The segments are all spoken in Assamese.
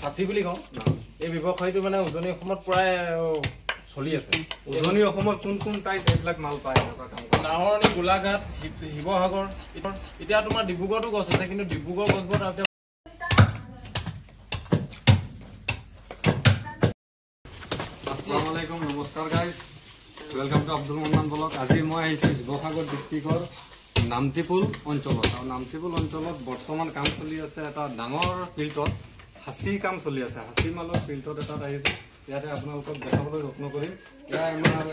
ফাঁচি বুলি কওঁ এই ব্যৱসায়টো মানে উজনি অসমত প্ৰায় চলি আছে। উজনি অসমত কোন কোন ঠাইত এইবিলাক মাল পায়? নাহৰণি, গোলাঘাট, শিৱসাগৰ, এতিয়া তোমাৰ ডিব্ৰুগড়তো গছ আছে, কিন্তু ডিব্ৰুগড় গছবোৰ তাৰপিছত আসসালামু আলাইকুম, নমস্কাৰ guys, welcome to Abdul Mannan blog. আজি মই আহিছোঁ শিৱসাগৰ ডিষ্ট্ৰিক্টৰ নামটিপুল অঞ্চলত। আৰু নামটিপুল অঞ্চলত বৰ্তমান কাম চলি আছে এটা ডাঙৰ ফিল্ডত, হাঁচি কাম চলি আছে। হাঁচি মালৰ ফিল্ডত এটাত আহিছোঁ। ইয়াতে আপোনালোকক দেখাবলৈ যত্ন কৰিম। ইয়াৰ আমাৰ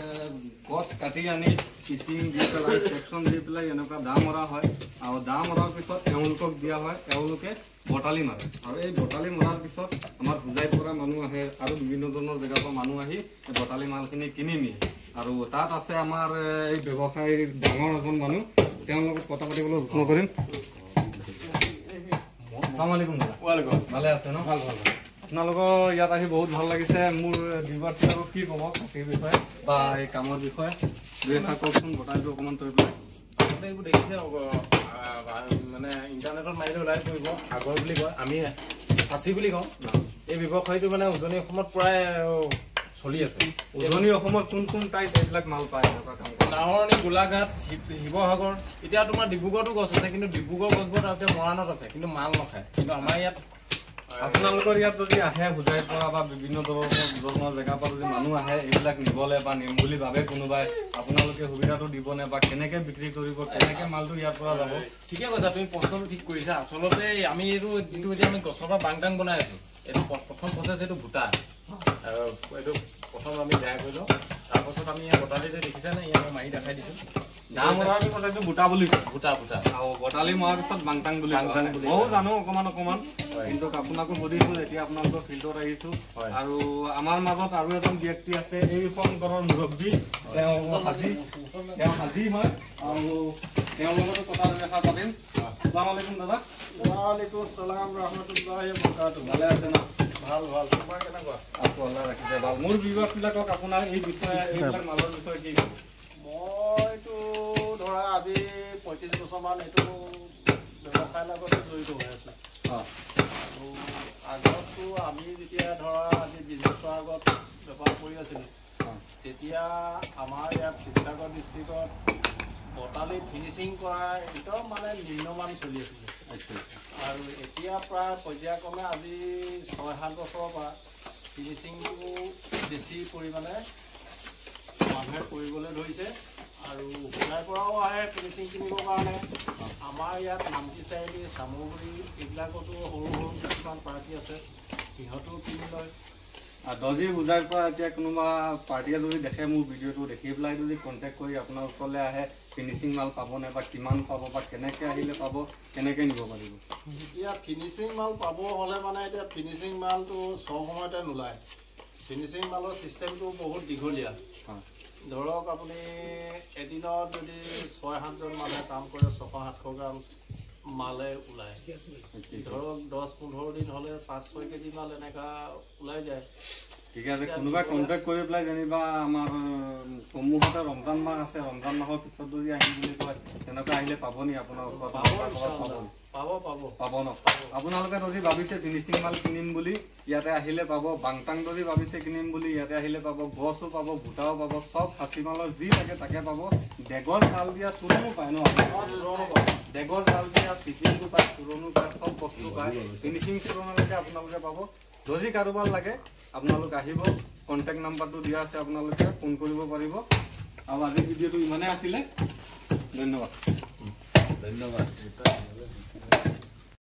গছ কাটি আনি পিচিং দি পেলাই ছেকশ্যন দি পেলাই এনেকুৱা দা মৰা হয়, আৰু দা মৰাৰ পিছত এওঁলোকক দিয়া হয়, এওঁলোকে বটালি মাৰে। আৰু এই বটালি মৰাৰ পিছত আমাৰ হোজাইৰ পৰা মানুহ আহে আৰু বিভিন্ন ধৰণৰ জেগাৰ পৰা মানুহ আহি এই বটালি মালখিনি কিনি নিয়ে। আৰু তাত আছে আমাৰ এই ব্যৱসায়ীৰ ডাঙৰ এজন মানুহ, তেওঁৰ লগত কথা পাতিবলৈ যত্ন কৰিম। আসসালামু আলাইকুম দাদা। ওৱালাইকুম আসসালাম। ভালে আছে ন? ভাল ভাল ভাল। আপোনালোকৰ ইয়াত আহি বহুত ভাল লাগিছে। মোৰ ভিউৱাৰ্ছবিলাকক কি ক'ব খাচীৰ বিষয়ে বা এই কামৰ বিষয়ে দুই এষাৰ কওকচোন, বটালিটো অকণমান তৰি পেলাই। আগতে এইবোৰ দেখিছে মানে ইণ্টাৰনেটত মাৰিলে ওলাই পৰিব, সাগৰ বুলি কয়, আমি ফাঁচি বুলি কওঁ। এই ব্যৱসায়টো মানে উজনি অসমত প্ৰায় চলি আছে। উজনি অসমত কোন কোন ঠাইত এইবিলাক মাল পায়? নাহৰণি, গোলাঘাট, শিৱসাগৰ, এতিয়া তোমাৰ ডিব্ৰুগড়তো গছ আছে, কিন্তু ডিব্ৰুগড় গছবোৰ তাৰপিছত মৰাণত আছে, কিন্তু মাল নাখায়। কিন্তু আমাৰ ইয়াত আপোনালোকৰ ইয়াত যদি আহে হোজাইৰ পৰা বা বিভিন্ন ধৰণৰ জেগাৰ পৰা যদি মানুহ আহে এইবিলাক নিবলৈ বা নিম বুলি ভাবে কোনোবাই, আপোনালোকে সুবিধাটো দিবনে বা কেনেকৈ বিক্ৰী কৰিব, কেনেকৈ মালটো ইয়াৰ পৰা যাব? ঠিকে কৈছা, তুমি প্ৰশ্নটো ঠিক কৰিছা। আচলতে আমি এইটো যিটো এতিয়া আমি গছৰ পৰা বাংটাং বনাই আছো, এইটো প্ৰথম প্ৰচেছ, এইটো ভুটা। এইটো প্ৰথম আমি বেয়া কৰি লওঁ, তাৰপাছত আমি বটালিতে দেখিছানে, ইয়াত মাৰি দেখাই দিছোঁ। দা মৰাৰ পিছত এইটো ভুটা বুলি কয়, ভুটা ভুটা। আৰু বটালি মৰাৰ পিছত বাংটাং বুলি কয়। ময়ো জানো অকণমান, কিন্তু আপোনাকো সুধিছোঁ এতিয়া আপোনালোকৰ ফিল্ডত আহিছোঁ। আৰু আমাৰ মাজত আৰু এজন ব্যক্তি আছে, এইখন ঘৰৰ মুৰব্বী, তেওঁ হাজি হয়, আৰু তেওঁৰ লগতো কথা দেখা পাতিম। আসসালামু আলাইকুম দাদা। ওয়ালাইকুম আসসালাম ৰাহমাতুল্লাহি ওয়া বাৰাকাতুহু। ভালে আছে ন? ভাল ভাল, তোমাৰ কেনেকুৱা? আছো, আল্লাহ ৰাখিছে ভাল। মোৰ ভিউৱাৰ্ছবিলাকক আপোনাৰ এই বিষয়ে, এইবিলাক মালৰ বিষয়ে কি ক'ব? মইতো ধৰা আজি 35 বছৰমান এইটো ব্যৱসায়ৰ লগত জড়িত হৈ আছোঁ। আৰু আগতো আমি যেতিয়া ধৰা আজি 20 বছৰ আগত বেপাৰ কৰি আছিলোঁ, তেতিয়া আমাৰ ইয়াত শিৱসাগৰ ডিষ্ট্ৰিক্টত বটালি ফিনিচিং কৰা একদম মানে নিম্নমান চলি আছিলে। আৰু এতিয়া প্ৰায় পৰ্যায়ক্ৰমে আজি 6-7 বছৰৰ পৰা ফিনিচিংটো বেছি পৰিমাণে মানুহে কৰিবলৈ ধৰিছে। আৰু হোজাইৰ পৰাও আহে ফিনিচিং কিনিবৰ কাৰণে। আমাৰ ইয়াত নামটি চাৰিআলি, চামগুৰি এইবিলাকতো সৰু সৰু কিছুমান পাৰ্টি আছে, সিহঁতেও কিনি লয়। যদি হোজাইৰ পৰা এতিয়া কোনোবা পাৰ্টিয়ে যদি দেখে মোৰ ভিডিঅ'টো, দেখি পেলাই যদি কণ্টেক্ট কৰি আপোনাৰ ওচৰলৈ আহে, ফিনিচিং মাল পাবনে বা কিমান পাব বা কেনেকৈ আহিলে পাব, কেনেকৈ নিব পাৰিব? এতিয়া ফিনিচিং মাল পাব হ'লে মানে এতিয়া ফিনিচিং মালটো চব সময়তে নোলায়। ফিনিচিং মালৰ ছিষ্টেমটো বহুত দীঘলীয়া। ধৰক আপুনি এদিনত যদি 6-7জন মানুহে কাম কৰে, 600-700 গ্ৰাম মালে ওলায়। ধৰক 10-15 দিন হ'লে 5-6 কেজি মাল এনেকুৱা ওলাই যায়। ঠিক আছে, কোনোবাই কণ্টেক্ট কৰি পেলাই যেনিবা আমাৰ সমূহতে ৰমজান মাহ আছে, ৰমজান মাহৰ পিছত যদি আহিম বুলি কয়, তেনেকুৱা আহিলে পাব নি আপোনাৰ ওচৰত? পাব ন? আপোনালোকে যদি ভাবিছে ফিনিচিং মাল কিনিম বুলি, ইয়াতে আহিলে পাব। বাংটাং যদি ভাবিছে কিনিম বুলি, ইয়াতে আহিলে পাব। গছো পাব, ভুটাও পাব, চব খাচী মালৰ যি লাগে তাকে পাব। বেগৰ জাল দিয়া চোৰণো পায় ন? বেগৰ জাল দিয়া চিপিংটো পায়, চোৰণো পায়, চব বস্তু পায়। ফিনিচিং চোৰণলৈকে আপোনালোকে পাব। যদি কাৰোবাৰ লাগে আপোনালোক আহিব, কণ্টেক্ট নাম্বাৰটো দিয়া আছে, আপোনালোকে ফোন কৰিব পাৰিব। আৰু আজিৰ ভিডিঅ'টো ইমানেই আছিলে। ধন্যবাদ।